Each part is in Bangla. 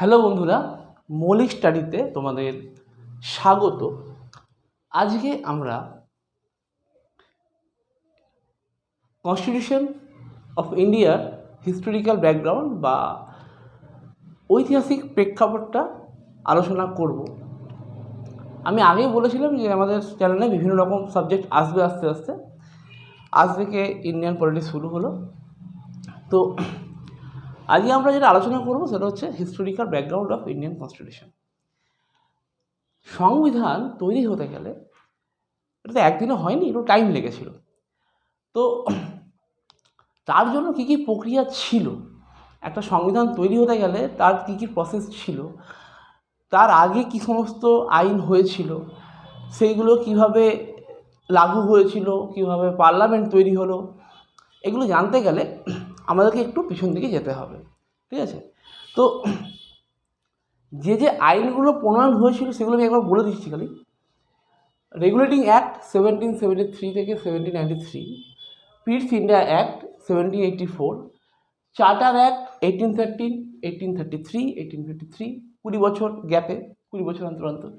হ্যালো বন্ধুরা, মৌলিক স্টাডিতে তোমাদের স্বাগত। আজকে আমরা কনস্টিটিউশন অফ ইন্ডিয়ার হিস্টোরিক্যাল ব্যাকগ্রাউন্ড বা ঐতিহাসিক প্রেক্ষাপটটা আলোচনা করব। আমি আগেই বলেছিলাম যে আমাদের চ্যানেলে বিভিন্ন রকম সাবজেক্ট আসবে আস্তে আস্তে। আজ থেকে ইন্ডিয়ান পলিটিক্স শুরু হলো। তো আজকে আমরা যেটা আলোচনা করব সেটা হচ্ছে historical background of Indian constitution. সংবিধান তৈরি হতে গেলে এটা তো একদিনে হয়নি, একটু টাইম লেগেছিল। তো তার জন্য কী কী প্রক্রিয়া ছিল, একটা সংবিধান তৈরি হতে গেলে তার কী কী প্রসেস ছিল, তার আগে কী সমস্ত আইন হয়েছিল, সেইগুলো কিভাবে লাগু হয়েছিল, কিভাবে পার্লামেন্ট তৈরি হলো, এগুলো জানতে গেলে আমাদেরকে একটু পিছন দিকে যেতে হবে। ঠিক আছে? তো যে যে আইনগুলো প্রণয়ন হয়েছিল সেগুলো আমি একবার বলে দিচ্ছি খালি। রেগুলেটিং অ্যাক্ট 1773 থেকে 1793, পিটস ইন্ডিয়া অ্যাক্ট 1784, চার্টার অ্যাক্ট 1813, 1833, 1853, 20 বছর গ্যাপে, 20 বছর অন্তর অন্তর।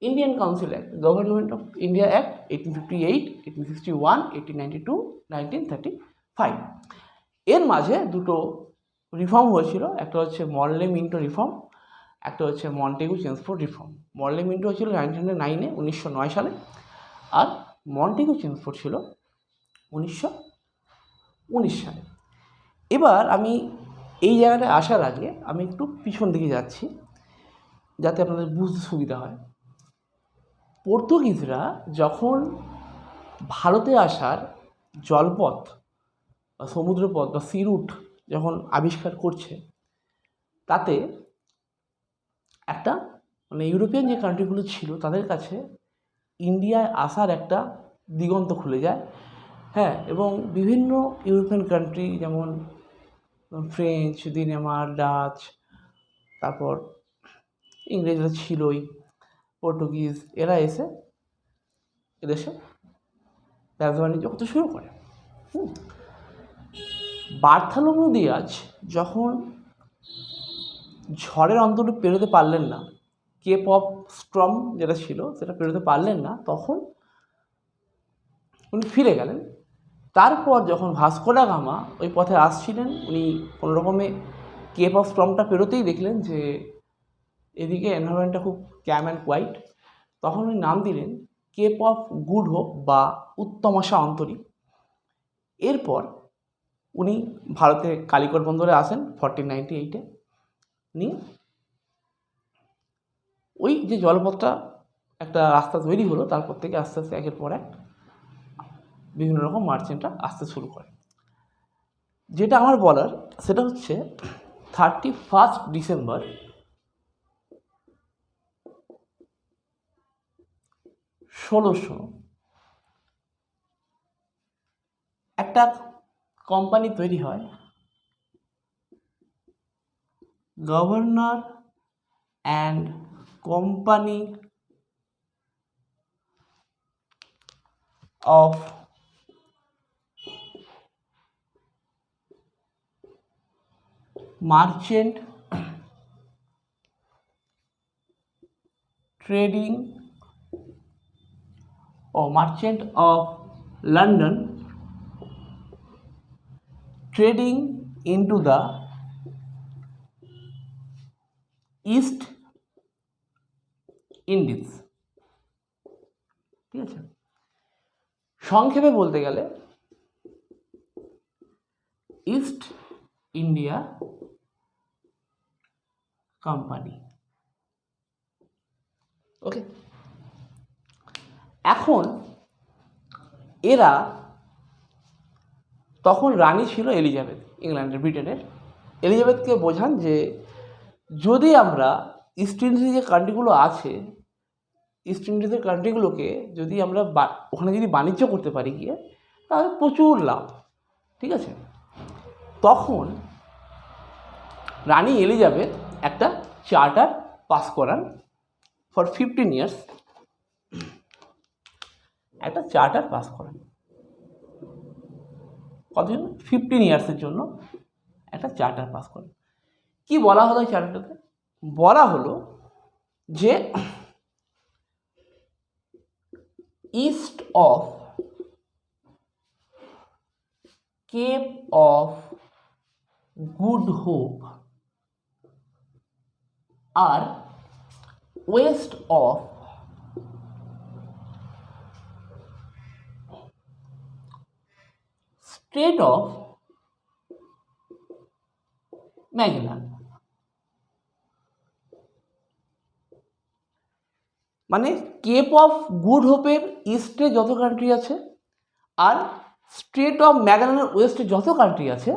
Indian council act, government of India act 1858, 1861, 1892, 1935। এর মাঝে দুটো রিফর্ম হয়েছিল, একটা হচ্ছে মরলে মিন্টো রিফর্ম, একটা হচ্ছে মন্টেগু চেমসফোর্ড রিফর্ম। মরলে মিন্টো হয়েছিল 1909-এ, 1909 সালে, আর মন্টেগু চেমসফোর্ড ছিল 1919 সালে। এবার আমি এই জায়গাটায় আসার আগে আমি একটু পিছন দিকে যাচ্ছি যাতে আপনাদের বুঝতে সুবিধা হয়। পর্তুগিজরা যখন ভারতে আসার জলপথ বা সমুদ্রপথ বা সি রুট যখন আবিষ্কার করছে, তাতে একটা ইউরোপিয়ান যে কান্ট্রিগুলো ছিল তাদের কাছে ইন্ডিয়ায় আসার একটা দিগন্ত খুলে যায়। হ্যাঁ, এবং বিভিন্ন ইউরোপিয়ান কান্ট্রি যেমন ফ্রেঞ্চ, ডেনমার্ক, ডাচ, তারপর ইংরেজরা ছিলই, পর্তুগিজ, এরা এসে এদেশে ব্যবসা বাণিজ্য করতে শুরু করে। বার্থালোমেউ দিয়াজ যখন ঝড়ের অন্তরে পেরোতে পারলেন না, কেপ অফ স্ট্রম যেটা ছিল সেটা পেরোতে পারলেন না, তখন উনি ফিরে গেলেন। তারপর যখন ভাস্কো ডা গামা ওই পথে আসছিলেন, উনি কোনো রকমে কেপ অফ স্ট্রমটা পেরোতেই দেখলেন যে এদিকে এনভায়রনমেন্টটা খুব ক্যাম অ্যান্ড কোয়াইট। তখন উনি নাম দিলেন কেপ অফ গুড হোপ বা উত্তমাশা অন্তরী। এরপর উনি ভারতে কালিকট বন্দরে আসেন 1498-এ। নিয়ে ওই যে জলপথটা একটা রাস্তা তৈরি হলো, তারপর থেকে আস্তে আস্তে একের পর এক বিভিন্ন রকম মার্চেন্টরা আসতে শুরু করে। যেটা আমার বলার সেটা হচ্ছে 31 ডিসেম্বর 1600 একটা কোম্পানি তৈরি হয়, governor and company of merchant trading merchant of London trading into the east Indies. ঠিক আছে? সংক্ষেপে বলতে গেলে ইস্ট ইন্ডিয়া কোম্পানি। ওকে, এখন এরা, তখন রানী ছিল এলিজাবেথ, ইংল্যান্ডের, ব্রিটেনের। এলিজাবেথকে বোঝান যে যদি আমরা ইস্ট ইন্ডিজের যে কান্ট্রিগুলো আছে, ইস্ট ইন্ডিজের কান্ট্রিগুলোকে যদি আমরা ওখানে যদি বাণিজ্য করতে পারি গিয়ে, তাহলে প্রচুর লাভ। ঠিক আছে? তখন রানী এলিজাবেথ একটা চার্টার পাস করান ফর 15 ইয়ার্স, একটা চার্টার পাস করান। কতজন? 15 ইয়ার্সের জন্য একটা চার্টার পাস করেন। কি বলা হলো এই চার্টারটাতে? বলা হলো যে east of Cape of Good Hope আর west of Strait of Magellan. মানে কেপ অফ গুড হোপের ইস্টে যত কান্ট্রি আছে আর স্ট্রেট অফ ম্যাগেলানের ওয়েস্টে যত কান্ট্রি আছে,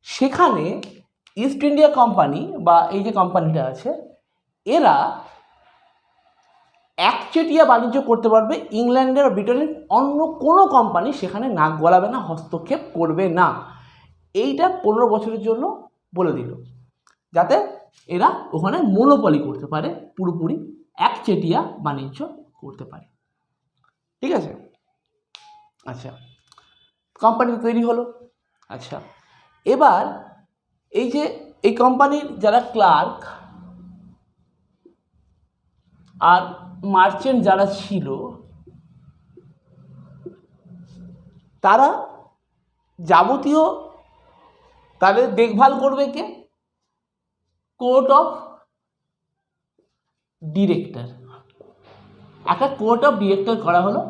সেখানে ইস্ট ইন্ডিয়া কোম্পানি বা এই যে কোম্পানিটা আছে, এরা একচেটিয়া বাণিজ্য করতে পারবে। ইংল্যান্ডের বা ব্রিটেনের অন্য কোনো কোম্পানি সেখানে নাক গলাবে না, হস্তক্ষেপ করবে না। এইটা 15 বছরের জন্য বলে দিল, যাতে এরা ওখানে মনোপলি করতে পারে, পুরোপুরি একচেটিয়া বাণিজ্য করতে পারে। ঠিক আছে, আচ্ছা, কোম্পানি তৈরি হলো। আচ্ছা, এবার এই যে এই কোম্পানির যারা ক্লার্ক আর মার্চেন্ট যারা ছিল, তারা যাবতীয় তাদের দেখভাল করবে কে? Court of director. একটা কোর্ট অফ ডিরেক্টর করা হলো,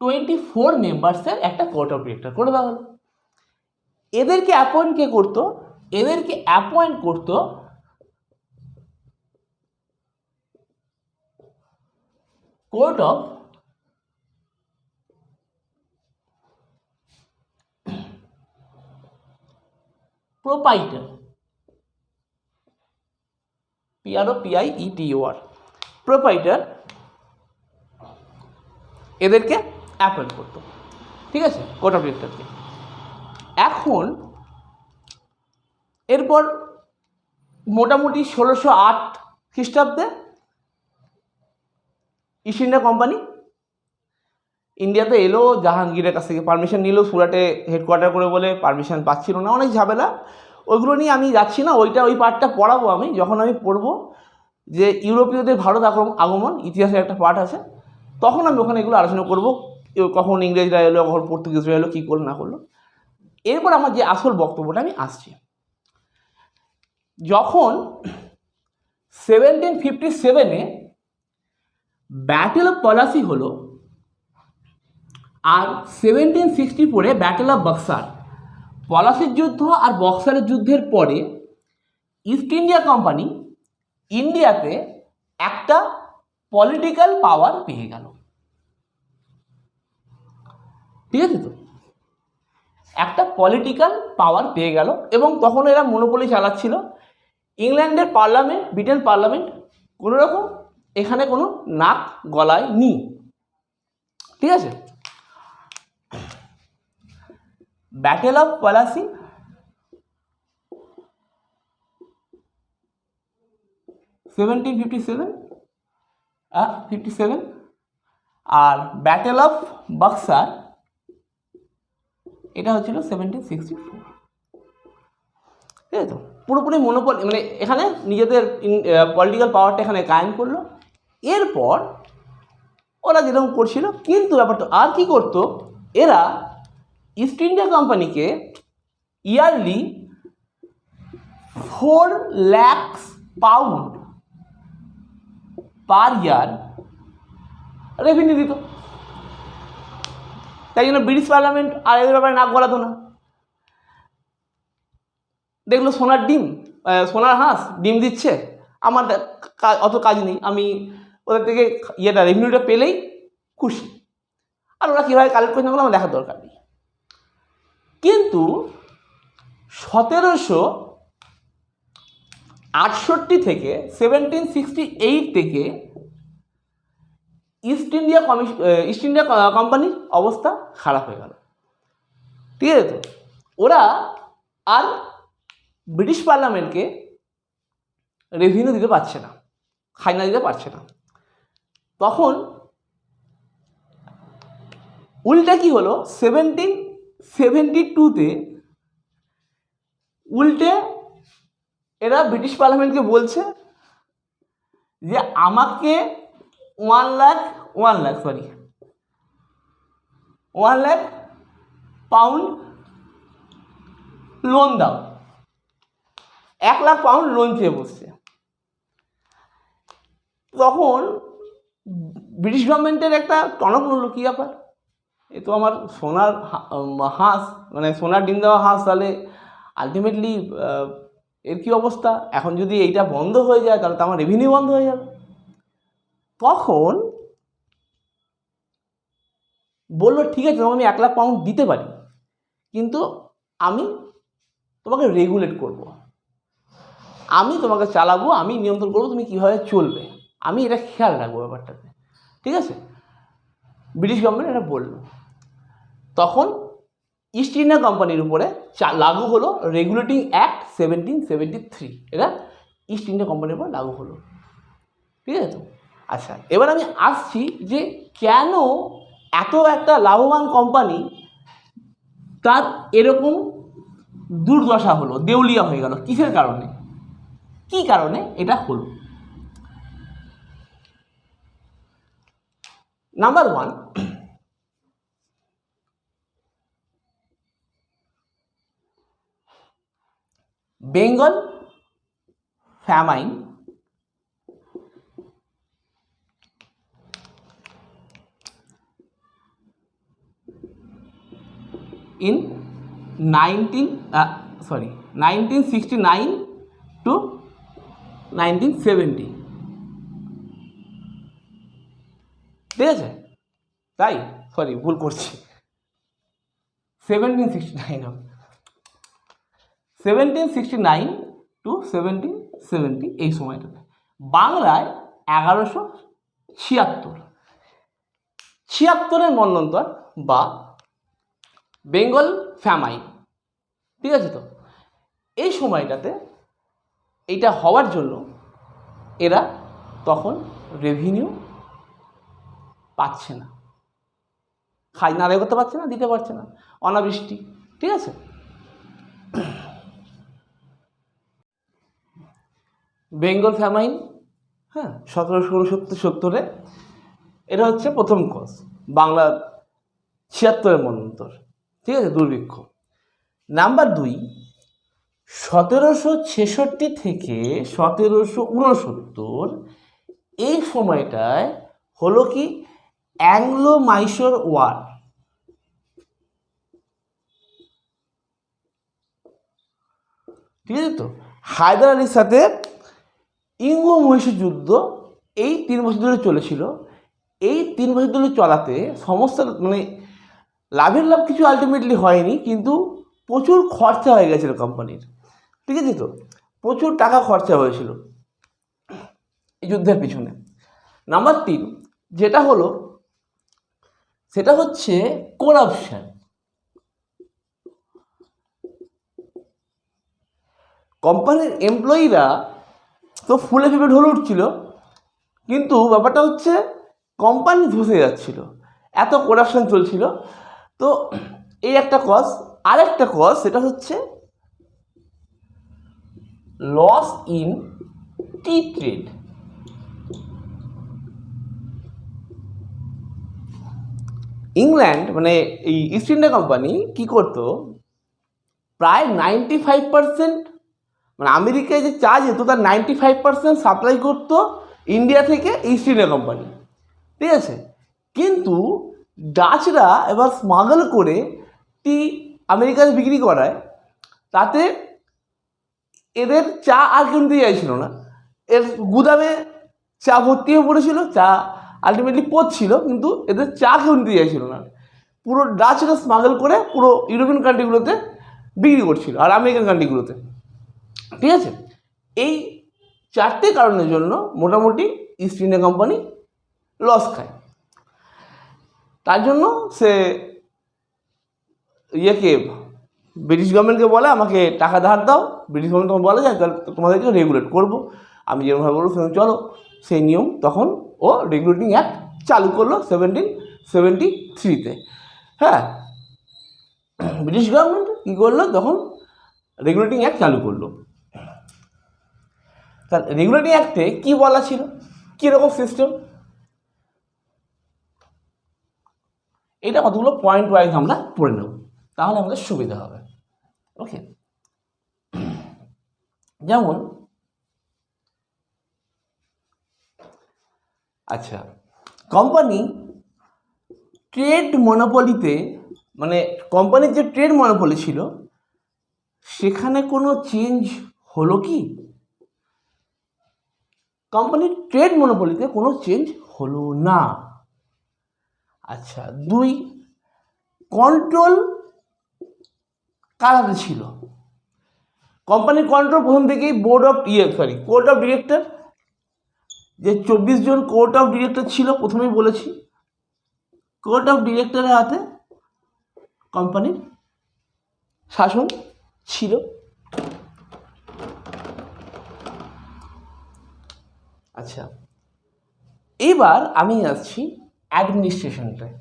24 মেম্বার্সের একটা কোর্ট অফ ডিরেক্টর করে দেওয়া হলো। এদেরকে অ্যাপয়েন্ট কে করতো? এদেরকে অ্যাপয়েন্ট করতো court of proprietor, PROPIETOR, proprietor এদেরকে অ্যাপয়েন্ট করতো। ঠিক আছে, কোর্ট অফ ডিরেক্টরকে। এখন এরপর মোটামুটি 1608 খ্রিস্টাব্দে ইস্ট ইন্ডিয়া কোম্পানি ইন্ডিয়াতে এলো, জাহাঙ্গীরের কাছ থেকে পারমিশন নিল, সুরাটে হেডকোয়ার্টার করে বলে পারমিশন পাচ্ছিল না, অনেক ঝামেলা। ওইগুলো নিয়ে আমি যাচ্ছি না, ওই পার্টটা পড়াবো আমি যখন আমি পড়বো যে ইউরোপীয়দের ভারত আগমন ইতিহাসের একটা পার্ট আছে, তখন আমি ওখানে এগুলো আলোচনা করবো, কখন ইংরেজরা এলো, কখন পর্তুগিজরা এলো, কী করলো না করলো। এরপর আমার যে আসল বক্তব্যটা আমি আসছি, যখন 1757-এ ব্যাটেল অফ পলাশি হলো আর 1764-এ ব্যাটেল অফ বক্সার, পলাশির যুদ্ধ আর বক্সারের যুদ্ধের পরে ইস্ট ইন্ডিয়া কোম্পানি ইন্ডিয়াতে একটা পলিটিক্যাল পাওয়ার পেয়ে গেল। ঠিক আছে, তো একটা পলিটিক্যাল পাওয়ার পেয়ে গেল, এবং তখন এরা মনোপলি চালাচ্ছিল। ইংল্যান্ডের পার্লামেন্ট, ব্রিটেন পার্লামেন্ট কোনো রকম এখানে কোনো নাক গলায় নি। ঠিক আছে, ব্যাটেল অফ পলাশি 1757 আর ব্যাটেল অফ বক্সার এটা হচ্ছিল 1764। ঠিক আছে, তো পুরোপুরি মনোপলি, মানে এখানে নিজেদের পলিটিক্যাল পাওয়ারটা এখানে কায়েম করলো। এরপর ওরা যেরকম করছিল, কিন্তু ব্যাপারটা আর কি করতো, এরা ইস্ট ইন্ডিয়া কোম্পানিকে ইয়ারলি 4 লাখ পাউন্ড পার ইয়ার রেভিনিউ দিত। তাই জন্য ব্রিটিশ পার্লামেন্ট আর এদের ব্যাপারে নাক গলাতো না। দেখলো সোনার ডিম, সোনার হাঁস ডিম দিচ্ছে, আমার অত কাজ নেই, আমি ওদের থেকে রেভিনিউটা পেলেই খুশি, আর ওরা কীভাবে কালেক্ট করছে আমার দেখার দরকার নেই। কিন্তু 1768 থেকে 1768 থেকে ইস্ট ইন্ডিয়া কোম্পানির অবস্থা খারাপ হয়ে গেল। ঠিক আছে, তো ওরা আর ব্রিটিশ পার্লামেন্টকে রেভিনিউ দিতে পারছে না, খাজনা দিতে পারছে না। তখন উল্টা কি হলো, 1772-তে উল্টে এরা ব্রিটিশ পার্লামেন্টকে বলছে যে আমাকে 1 লাখ পাউন্ড লোন দাও। 1 লাখ পাউন্ড লোন চেয়ে বসছে। তখন ব্রিটিশ গভর্নমেন্টের একটা টনক নড়ল, কী ব্যাপার, এ তো আমার সোনার হাঁস, মানে সোনার ডিম দেওয়া হাঁস, তাহলে আলটিমেটলি এর কী অবস্থা? এখন যদি এইটা বন্ধ হয়ে যায় তাহলে তো আমার রেভিনিউ বন্ধ হয়ে যাবে। তখন বললো ঠিক আছে, তোমাকে আমি 1 লাখ পাউন্ড দিতে পারি, কিন্তু আমি তোমাকে রেগুলেট করব, আমি তোমাকে চালাবো, আমি নিয়ন্ত্রণ করবো তুমি কীভাবে চলবে, আমি এটা খেয়াল রাখবো ব্যাপারটাতে, ঠিক আছে? ব্রিটিশ গভর্নমেন্ট এটা বলল। তখন ইস্ট ইন্ডিয়া কোম্পানির উপরে লাগু হলো রেগুলেটিং অ্যাক্ট 1773। এটা ইস্ট ইন্ডিয়া কোম্পানির উপর লাগু হলো, ঠিক আছে তো? আচ্ছা, এবার আমি আসছি যে কেন এত একটা লাভবান কোম্পানি তার এরকম দুর্দশা হলো, দেউলিয়া হয়ে গেল, কিসের কারণে, কি কারণে এটা হলো? Number 1, Bengal famine in 1969 to 1970, ঠিক আছে? তাই সরি, ভুল করছি, 1769 হবে, 1769 to 1770 এই সময়টাতে। বাংলায় 1176 মন্বন্তর বা বেঙ্গল ফ্যামাইন, ঠিক আছে তো? এই সময়টাতে এইটা হওয়ার জন্য এরা তখন রেভিনিউ পাচ্ছে না, খাজনা আদায় করতে পারছে না, দিতে পারছে না, অনাবৃষ্টি, ঠিক আছে? বেঙ্গল ফ্যামাইন, হ্যাঁ, 1769-70, এটা হচ্ছে প্রথম কজ, বাংলার 76 মন্বন্তর, ঠিক আছে, দুর্ভিক্ষ। নাম্বার 2, 1766 থেকে 1769 এই সময়টায় হলো কি অ্যাংলো মাইসোর ওয়ার, ঠিক আছে তো? হায়দার আলীর সাথে ইঙ্গো মহীশূর যুদ্ধ এই 3 বছর ধরে চলেছিল। এই 3 বছর ধরে চলাতে সমস্যা, মানে লাভের লাভ কিছু আলটিমেটলি হয়নি, কিন্তু প্রচুর খরচা হয়ে গেছিলো কোম্পানির, ঠিক আছে তো? প্রচুর টাকা খরচা হয়েছিল এই যুদ্ধের পিছনে। নাম্বার 3 যেটা হলো সেটা হচ্ছে করাপশন। কোম্পানির এমপ্লয়িরা তো ফুলে ফেপে ঢলে উঠছিল, কিন্তু ব্যাপারটা হচ্ছে কোম্পানি ধসে যাচ্ছিল, এত করাপশন চলছিল। তো এই একটা কজ। আরেকটা কজ সেটা হচ্ছে loss in tea trade. England, মানে এই ইস্ট ইন্ডিয়া কোম্পানি কী করতো, প্রায় 95%, মানে আমেরিকায় যে চা যেত তার 95% সাপ্লাই করতো ইন্ডিয়া থেকে ইস্ট ইন্ডিয়া কোম্পানি, ঠিক আছে? কিন্তু ডাচরা এবার স্মাগল করে টি আমেরিকায় বিক্রি করায়, তাতে এদের চা আর কিনতে চাইছিল না, এর গুদামে চা ভর্তি হয়ে পড়েছিল, চা আলটিমেটলি পচছিল, কিন্তু এদের চা কিনতে চাইছিল না। পুরো ডাচরা স্মাগল করে পুরো ইউরোপিয়ান কান্ট্রিগুলোতে বিক্রি করছিল আর আমেরিকান কান্ট্রিগুলোতে, ঠিক আছে? এই 4টে কারণের জন্য মোটামুটি ইস্ট ইন্ডিয়া কোম্পানি লস খায়। তার জন্য সে ব্রিটিশ গভর্নমেন্টকে বলে আমাকে টাকা ধার দাও। ব্রিটিশ গভর্নমেন্ট তখন বলে যে তোমাদেরকে রেগুলেট করবো, আমি যেরকমভাবে বলবো সেরকম চলো। সেই নিয়ম তখন ও রেগুলেটিং অ্যাক্ট চালু করলো 1773-তে। হ্যাঁ, ব্রিটিশ গভর্নমেন্ট কী করলো, তখন রেগুলেটিং অ্যাক্ট চালু করলো। তাহলে রেগুলেটরিং অ্যাক্টে কি বলা ছিল, কীরকম সিস্টেম, এটা কতগুলো পয়েন্ট ওয়াইজ আমরা পড়ে নেব, তাহলে আমাদের সুবিধা হবে। ওকে, যেমন আচ্ছা, কোম্পানি ট্রেড মনোপলিতে, মানে কোম্পানির যে ট্রেড মনোপলি ছিল সেখানে কোনো চেঞ্জ হলো কি? কোম্পানির ট্রেড মনোপলিতে কোনো চেঞ্জ হলো না। আচ্ছা, 2, কন্ট্রোল কার হাতে ছিল? কোম্পানির কন্ট্রোল প্রথম থেকেই কোর্ট অফ ডিরেক্টর, যে 24 জন কোর্ট অফ ডিরেক্টর ছিল, প্রথমেই বলেছি কোর্ট অফ ডিরেক্টরের হাতে কোম্পানির শাসন ছিল। আচ্ছা, এবার আমি আসছি অ্যাডমিনিস্ট্রেশনটায়।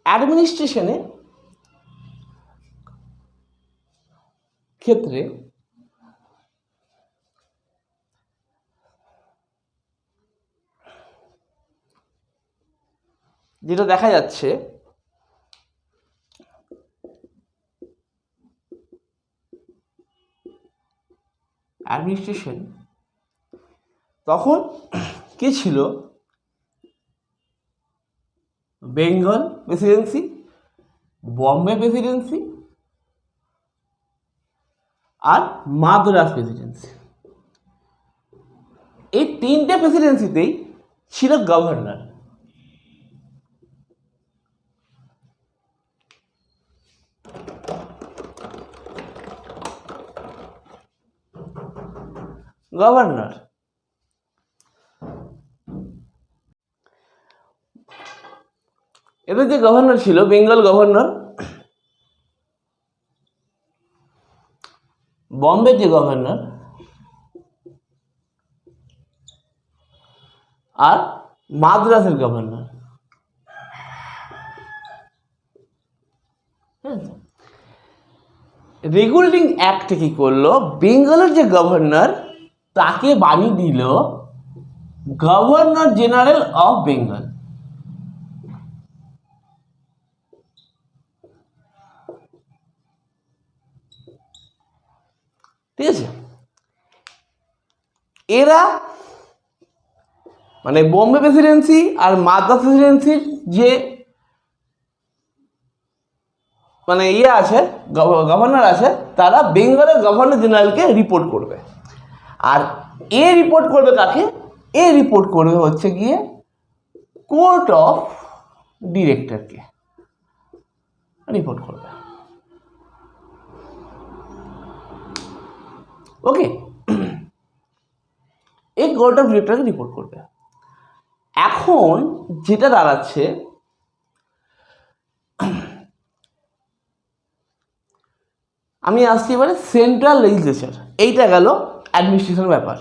অ্যাডমিনিস্ট্রেশনে ক্ষেত্রে যেটা দেখা যাচ্ছে, অ্যাডমিনিস্ট্রেশন তখন কি ছিল? বেঙ্গল প্রেসিডেন্সি, বম্বে প্রেসিডেন্সি আর মাদ্রাস প্রেসিডেন্সি। এই 3টে প্রেসিডেন্সিতেই ছিল গভর্নর। গভর্নর এদের যে গভর্নর ছিল, বেঙ্গল গভর্নর, বম্বে যে গভর্নর, আর মাদ্রাসের গভর্নর। রেগুলেটিং অ্যাক্ট কি করলো? বেঙ্গলের যে গভর্নর তাকে বানিয়ে দিল গভর্নর জেনারেল অফ বেঙ্গল। ঠিক আছে, এরা মানে বোম্বে প্রেসিডেন্সি আর মাদ্রাস প্রেসিডেন্সির যে মানে আছে, গভর্নর আছে, তারা বেঙ্গলের গভর্নর জেনারেলকে রিপোর্ট করবে। আর এ রিপোর্ট করবে কাকে? এ রিপোর্ট করবে হচ্ছে গিয়ে কোর্ট অফ ডিরেক্টরকে রিপোর্ট করবে। ওকে, এই কোর্ট অফ ডিরেক্টরকে রিপোর্ট করবে। এখন যেটা দাঁড়াচ্ছে, আমি আসছি এবারে সেন্ট্রাল লেজিসলেচার। এইটা গেল অ্যাডমিনিস্ট্রেশন ব্যাপার।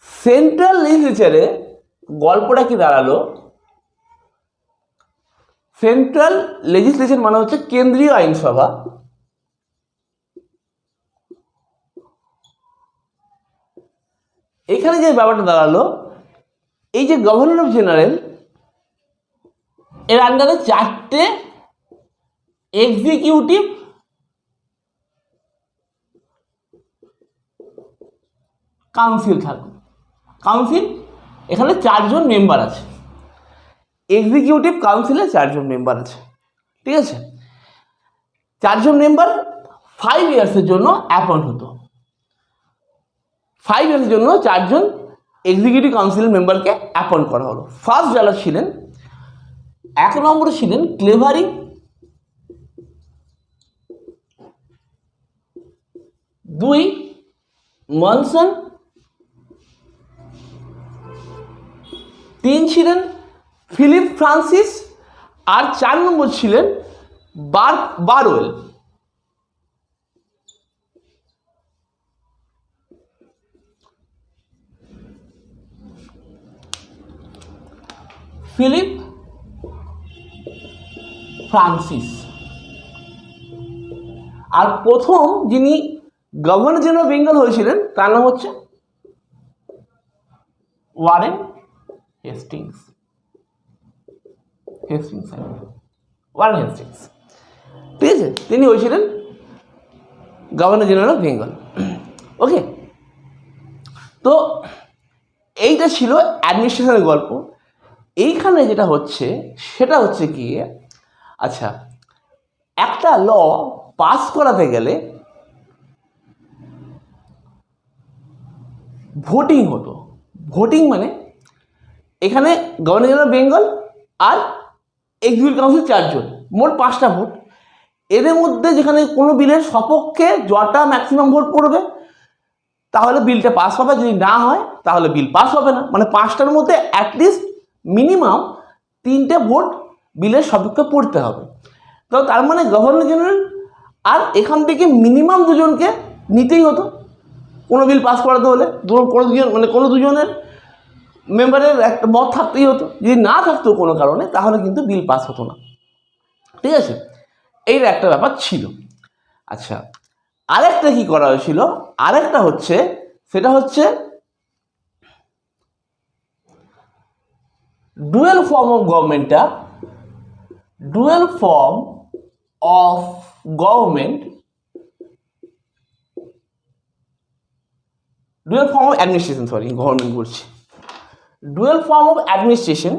সেন্ট্রাল লেজিসলেচারে গল্পটা কি দাঁড়ালো? সেন্ট্রাল লেজিসলেচার মানে হচ্ছে কেন্দ্রীয় আইনসভা। এখানে যে ব্যাপারটা দাঁড়ালো, এই যে গভর্নর অফ জেনারেল, এর আন্ডারে 4টে এক্সিকিউটিভ কাউন্সিল থাকবে। কাউন্সিল, এখানে 4 জন মেম্বার আছে। এক্সিকিউটিভ কাউন্সিলে 4 জন মেম্বার আছে। ঠিক আছে, 4 জন মেম্বার 5 ইয়ার্সের জন্য অ্যাপয়েন্ট হতো। 5 ইয়ার্সের জন্য 4 জন এক্সিকিউটিভ কাউন্সিল মেম্বারকে অ্যাপয়েন্ট করা হলো। ফার্স্ট যারা ছিলেন, 1 নম্বরে ছিলেন ক্লেভারি, 2 মনসন, 3 ছিলেন ফিলিপ ফ্রান্সিস, আর 4 নম্বর ছিলেন বারওয়েল। Philip Francis. আর প্রথম যিনি গভর্নর জেনারেল বেঙ্গল হয়েছিলেন তার নাম হচ্ছে ওয়ারেন হেস্টিংস, ওয়ারেন হেস্টিংস, ঠিক আছে, তিনি হয়েছিলেন গভর্নর জেনারেল অফ বেঙ্গল। ওকে, তো এইটা ছিল অ্যাডমিনিস্ট্রেশনের গল্প। এইখানে যেটা হচ্ছে সেটা হচ্ছে কি, আচ্ছা, একটা ল পাস করাতে গেলে ভোটিং হতো। ভোটিং মানে এখানে গভর্নর জেনারেল অফ বেঙ্গল আর এক্সিকিউটিভ কাউন্সিল 4 জন, মোট 5টা ভোট। এদের মধ্যে যেখানে কোনো বিলের সপক্ষে যটা ম্যাক্সিমাম ভোট পড়বে তাহলে বিলটা পাস হবে, যদি না হয় তাহলে বিল পাস হবে না। মানে 5টার মধ্যে অ্যাটলিস্ট মিনিমাম 3টে ভোট বিলের সপক্ষে পড়তে হবে। তো তার মানে গভর্নর জেনারেল আর এখান থেকে মিনিমাম 2জনকে নিতেই হতো কোনো বিল পাস করাতে হলে। কোনো দুজনের মেম্বারের একটা মত থাকতেই হতো। যদি না থাকতো কোনো কারণে তাহলে কিন্তু বিল পাস হতো না, ঠিক আছে, এইটা একটা ব্যাপার ছিল। আচ্ছা, আরেকটা কি করা হয়েছিল, আরেকটা হচ্ছে সেটা হচ্ছে ডুয়েল ফর্ম অফ গভর্নমেন্টটা, dual form of government, dual form of administration, sorry government বলছি, ডুয়েল ফর্ম অফ অ্যাডমিনিস্ট্রেশন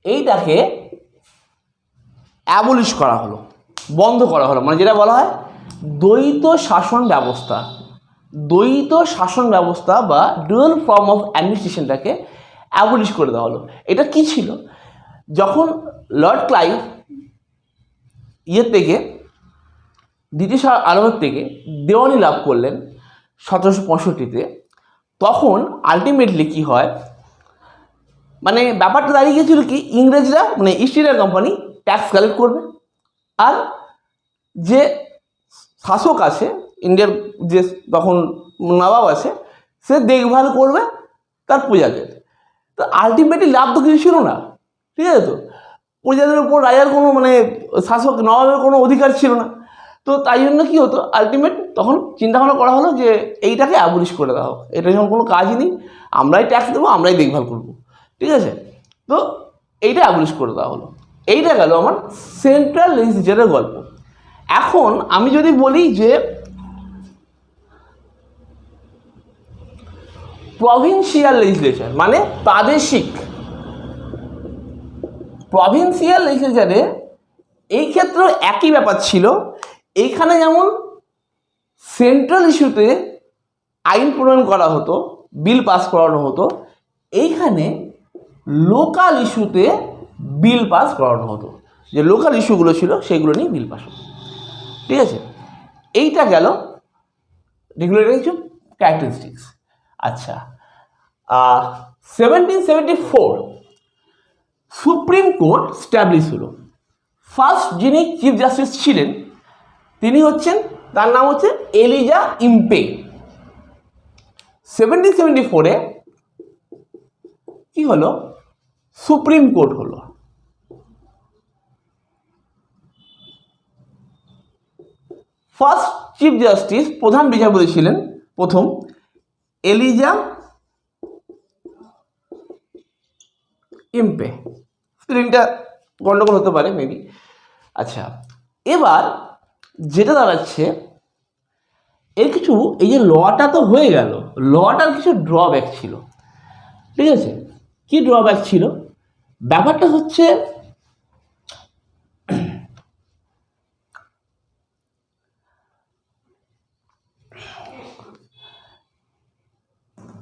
এইটাকে অ্যাবলিশ করা হলো, বন্ধ করা হলো। মানে যেটা বলা হয় দ্বৈত শাসন ব্যবস্থা, দ্বৈত শাসন ব্যবস্থা বা ডুয়াল ফর্ম অফ অ্যাডমিনিস্ট্রেশনটাকে অ্যাবলিশ করে দেওয়া হলো। এটা কি ছিল, যখন লর্ড ক্লাইভ থেকে ব্রিটিশ আদালত থেকে দেওয়ানি লাভ করলেন 1765-তে, তখন আলটিমেটলি কি হয়, মানে ব্যাপারটা দাঁড়িয়ে গিয়েছিল কি, ইংরেজরা মানে east India company tax collect করবে, আর যে শাসক আছে ইন্ডিয়ার, যে তখন নবাব আছে, সে দেখভাল করবে তার প্রজাদের। তো আলটিমেটলি লাভ তো কিছু ছিল না, ঠিক আছে, তো প্রজাদের উপর রাজার কোনো মানে শাসক নবাবের কোনো অধিকার ছিল না। তো তাই জন্য কী হতো, আলটিমেট তখন চিন্তাভাবনা করা হলো যে এইটাকে অ্যাবলিশ করে দেওয়া হোক, এটা যখন কোনো কাজই নেই, আমরাই ট্যাক্স দেবো, আমরাই দেখভাল করবো, ঠিক আছে। তো এইটা অ্যাবলিশ করে দেওয়া হলো। এইটা গেল আমার সেন্ট্রাল লেজিসলেচারের গল্প। এখন আমি যদি বলি যে প্রভিন্সিয়াল লেজিসলেচার মানে প্রাদেশিক, প্রভিন্সিয়াল লেজিসলেচারে এই ক্ষেত্রে একই ব্যাপার ছিল। এইখানে যেমন সেন্ট্রাল ইস্যুতে আইন প্রণয়ন করা হতো, বিল পাস করানো হতো, এইখানে লোকাল ইস্যুতে বিল পাস করানো হতো। যে লোকাল ইস্যুগুলো ছিল সেগুলো নিয়ে বিল পাস হতো, ঠিক আছে। এইটা গেল রেগুলেটরি কিছু ক্যারেক্টারিস্টিক্স। আচ্ছা, 1774 সুপ্রিম কোর্ট স্ট্যাবলিশ হলো। ফার্স্ট যিনি চিফ জাস্টিস ছিলেন তিনি হচ্ছেন, তার নাম হচ্ছে এলিজা ইম্পে। 1774-এ কি হলো, সুপ্রিম কোর্ট হলো। ফার্স্ট চিফ জাস্টিস, প্রধান বিচারপতি ছিলেন প্রথম এলিজা ইম্পে। স্পেলিংটা গন্ডগোল হতে পারে মেবি। আচ্ছা, এবার যেটা দাঁড়াচ্ছে এর কিছু, এই যে লটা তো হয়ে গেল, লটার কিছু ড্রব্যাক ছিল, ঠিক আছে। কি ড্রব্যাক ছিল, ব্যাপারটা হচ্ছে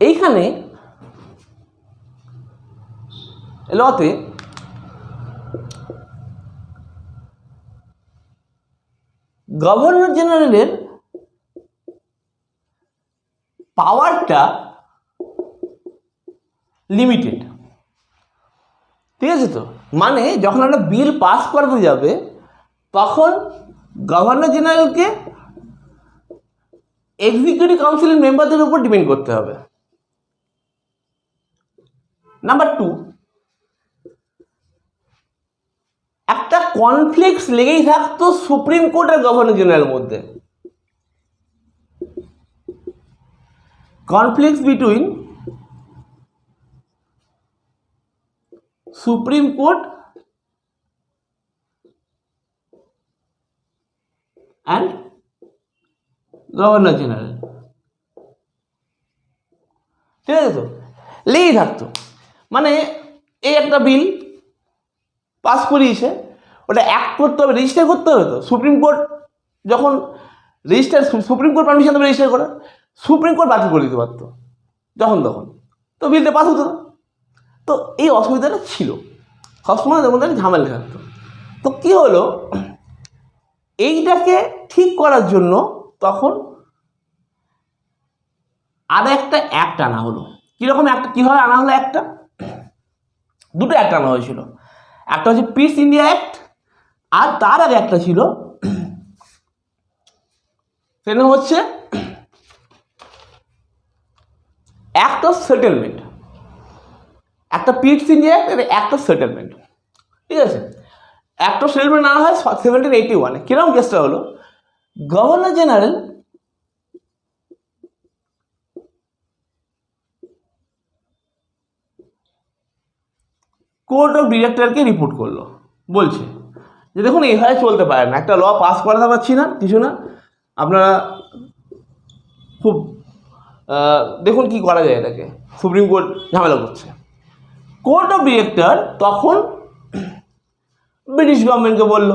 এইখানে লতে গভর্নর জেনারেলের পাওয়ারটা লিমিটেড, ঠিক আছে। তো মানে যখন একটা বিল পাস করাতে যাবে তখন গভর্নর জেনারেলকে এক্সিকিউটিভ কাউন্সিলের মেম্বারদের উপর ডিপেন্ড করতে হবে। নাম্বার 2, একটা কনফ্লিক্ট লেগেই থাকতো সুপ্রিম কোর্ট আর গভর্নর জেনারেলের মধ্যে। Conflict between supreme court and governor general, ঠিক আছে? তো লেগেই থাকতো, মানে এই একটা বিল পাস করিয়েছে, ওটা অ্যাক্ট করতে হবে, রেজিস্টার করতে হবে। তো সুপ্রিম কোর্ট যখন সুপ্রিম কোর্ট পারমিশন দেবে রেজিস্টার করা, সুপ্রিম কোর্ট বাতিল করে দিতে পারতো যখন তখন, তো বিলটা পাস হতো না। তো এই অসুবিধাটা ছিল, সবসময় ওদের মধ্যে ঝামেলা থাকতো। তো কী হলো, এইটাকে ঠিক করার জন্য তখন আর একটা অ্যাক্ট আনা হলো। কীরকম একটা, কীভাবে আনা হলো? দুটো অ্যাক্ট আনা হয়েছিল। একটা হচ্ছে পিস ইন্ডিয়া অ্যাক্ট, আর তার আগে একটা ছিল, সেটা হচ্ছে অ্যাক্ট অফ সেটেলমেন্ট। একটা piece India act, act of settlement, ঠিক আছে? অ্যাক্ট অফ সেটেলমেন্ট আনা হয় 1781। কিরকম কেসটা হলো, গভর্নর জেনারেল কোর্ট অফ ডিরেক্টরকে রিপোর্ট করলো, বলছে যে দেখুন এইভাবে চলতে পারে না, একটা ল পাস করাতে পারছি না, কিছু না, আপনারা খুব দেখুন কি করা যায় এটাকে। সুপ্রিম কোর্ট ঝামেলা করছে। কোর্ট অফ ডিরেক্টর তখন ব্রিটিশ গভর্নমেন্টকে বলল,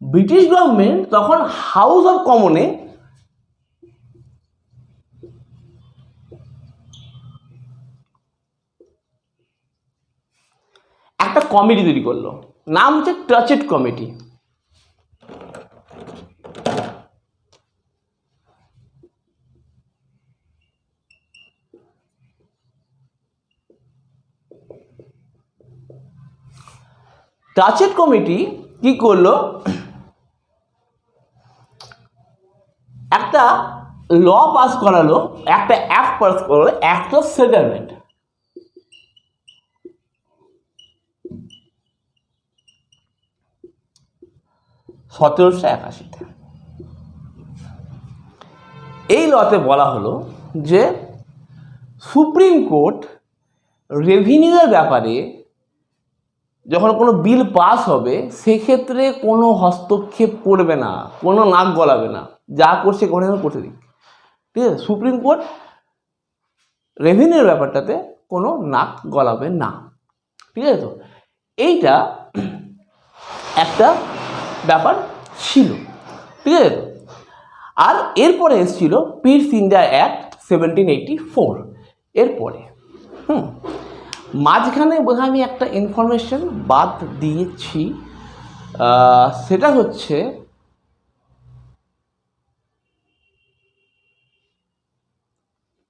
ব্রিটিশ গভর্নমেন্ট তখন হাউস অফ কমনে একটা কমিটি তৈরি করলো, নাম হচ্ছে টাচেট কমিটি। টাচেট কমিটি কি করলো, একটা ল পাস করালো, একটা অ্যাক্ট পাস করালো, অ্যাক্ট অফ সেটেলমেন্ট। (1781) এই লতে বলা হলো যে সুপ্রিম কোর্ট রেভিনিউয়ের ব্যাপারে যখন কোনো বিল পাস হবে সেক্ষেত্রে কোনো হস্তক্ষেপ করবে না, কোনো নাক গলাবে না, যা করছে করতে দিক, ঠিক আছে? সুপ্রিম কোর্ট রেভিনিউর ব্যাপারটাতে কোনো নাক গলাবে না, ঠিক আছে? তো এইটা একটা ব্যাপার ছিল, ঠিক আছে? আর এরপরে এসেছিল পিস ইন্ডিয়া অ্যাক্ট 1784। এরপরে মাঝখানে বোধহয় আমি একটা ইনফরমেশন বাদ দিয়েছি, সেটা হচ্ছে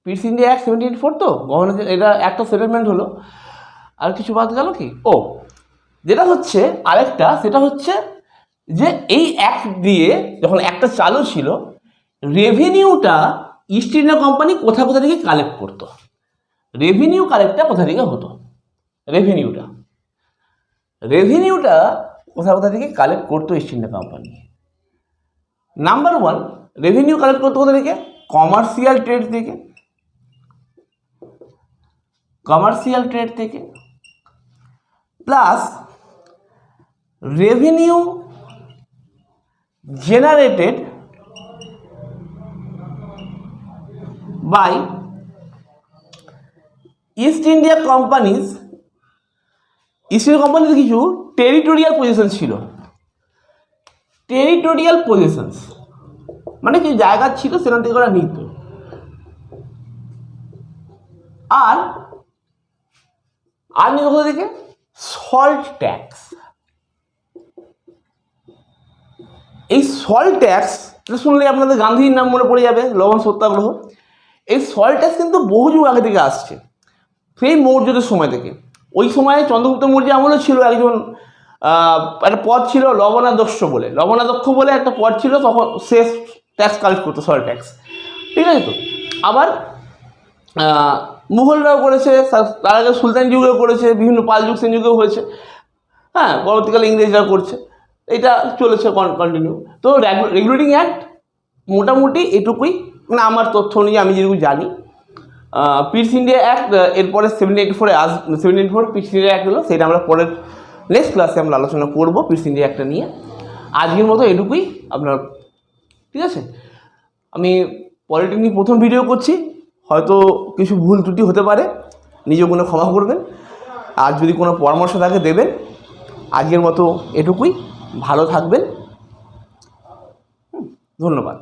পিস ইন্ডিয়া অ্যাক্ট 1784, তো গভর্নর এটা একটা সেটেলমেন্ট হলো। আর কিছু বাদ গেল কি? ও, যেটা হচ্ছে আরেকটা, সেটা হচ্ছে যে এই অ্যাক্ট দিয়ে যখন একটা চালু ছিল, রেভিনিউটা ইস্ট ইন্ডিয়া কোম্পানি কোথা থেকে কালেক্ট করতো, রেভিনিউ কালেক্টটা কোথা থেকে হতো, রেভিনিউটা কোথা থেকে কালেক্ট করতো East India Company. Number one, revenue collect করতো কোথা থেকে? কমার্শিয়াল ট্রেড থেকে, plus revenue generated by East India কোম্পানির কিছু টেরিটোরিয়াল পজিশন ছিল। টেরিটোরিয়াল পজিশনস মানে কিছু জায়গা ছিল, সেখান থেকে ওরা নিত। আর নিত কোথা থেকে? Salt tax. এই সল্ট ট্যাক্স শুনলে আপনাদের গান্ধীর নাম মনে পড়ে যাবে, লবণ সত্যাগ্রহ। এই সল্ট ট্যাক্স কিন্তু বহু যুগ আগে থেকে আসছে, সেই মৌর্যদের সময় থেকে। ওই সময় চন্দ্রগুপ্ত মৌর্য আমলে ছিল একজন, একটা পদ ছিল লবণাধ্যক্ষ বলে একটা পদ ছিল, তখন সে ট্যাক্স কালেক্ট করতো, সল্ট ট্যাক্স, ঠিক আছে? তো আবার মুঘলরাও করেছে, তার আগে সুলতান যুগেও করেছে, বিভিন্ন পাল যুগ সেন যুগেও হয়েছে, হ্যাঁ, পরবর্তীকালে ইংরেজরা করছে, এটা চলেছে কন্টিনিউ। তো রেগুলেটিং অ্যাক্ট মোটামুটি এটুকুই, মানে আমার তথ্য অনুযায়ী আমি যেটুকু জানি। পিটস ইন্ডিয়া অ্যাক্ট এরপরে 1784-এ 1784 পিটস ইন্ডিয়া অ্যাক্ট হলো, সেটা আমরা পরের নেক্সট ক্লাসে আমরা আলোচনা করবো পিটস ইন্ডিয়া অ্যাক্টটা নিয়ে। আজকের মতো এটুকুই আপনার, ঠিক আছে। আমি পলিটেকনিক প্রথম ভিডিও করছি, হয়তো কিছু ভুল ত্রুটি হতে পারে, নিজেও কোনো ক্ষমা করবেন, আর যদি কোনো পরামর্শ থাকে দেবেন। আজকের মতো এটুকুই, ভালো থাকবেন, ধন্যবাদ।